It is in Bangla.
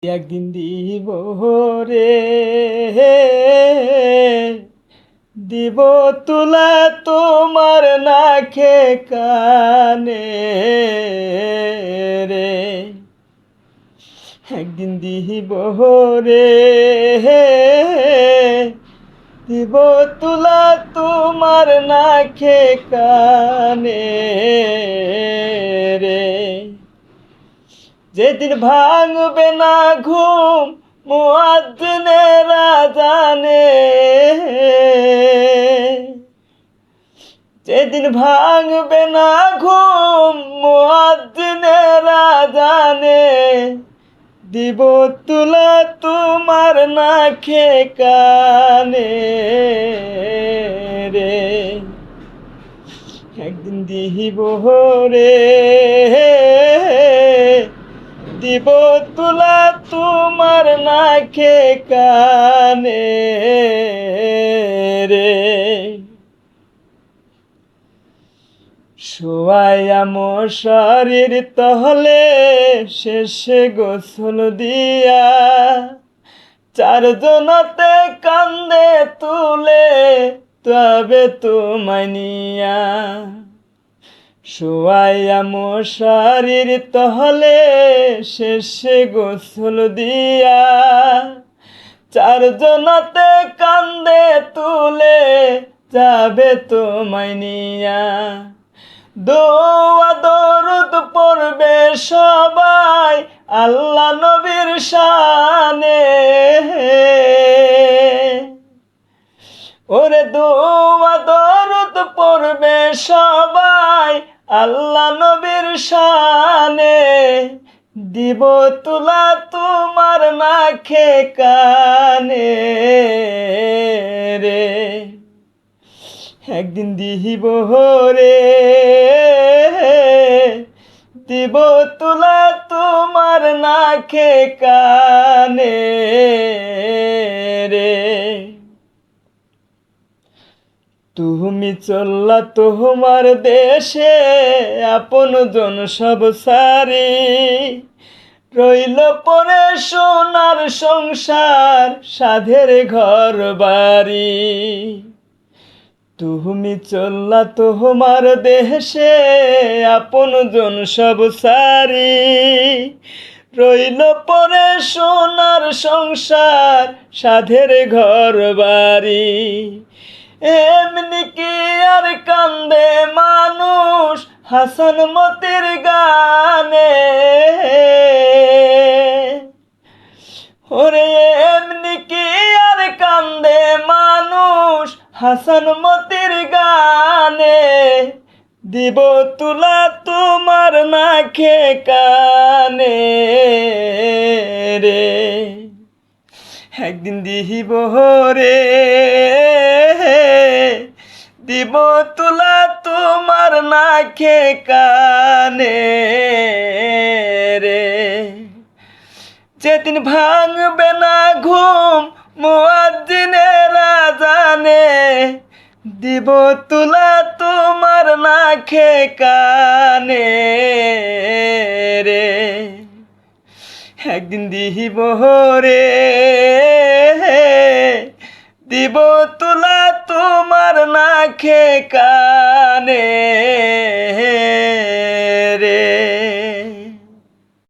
একদিন দিব রে, দিব তুলা তোমার নাকে কানে রে। একদিন দিব রে, দিব তুলা তোমার নাকে কানে রে। যেদিন ভাঙবে না ঘুম মুয়াজ্জিনের আযানে, যেদিন ভাঙবে না ঘুম মুয়াজ্জিনের আযানে, দিব তুলা তোমার নাকে কানে রে। একদিন দিব রে, দিব তুলা তোমার নাকে কানে রে। শোয়াইয়া মশারির তহলে শেষে গোসল দিয়া, চারজনতে কান্দে তুলে তবে তোমায় নিয়া। শোয়াইয়া মশারির তহলে শেষে গোসল দিয়া, চারজনতে কান্দে তুলে যাবে তোমায় নিয়া। দোয়া দরুদ পড়বে সবাই আল্লাহ নবীর শানে, ওরে দোয়া দরুদ পড়বে সবাই আল্লাহ নবীর শানে, দিব তুলা তোমার নাকে কানে রে। একদিন দিব রে, দিব তুলা তোমার নাকে কানে রে। তুমি চললা তোমার দেশে আপন জন সব সারি, রইল পরে সোনার সংসার সাধের ঘর বাড়ি। তুমি চললা তোমার দেশে আপন জন সব সারি, রইল পরে সোনার সংসার সাধের ঘর বাড়ি। এমনি কি আর কান্দে মানুষ হাসান মতির গানে, ওরে এমনি কি আর কান্দে মানুষ হাসান মতির গানে, দিব তুলা তোমার নাকে কানে রে। একদিন দিব রে, দিব তুলা তোমার নাকে কানে রে। যেদিন ভাঙবে না ঘুম মুয়াজ্জিনের আযানে, দিব তুলা তোমার নাকে কানে রে। একদিন দিব রে, দিব তুলা তোমার নাকে কানে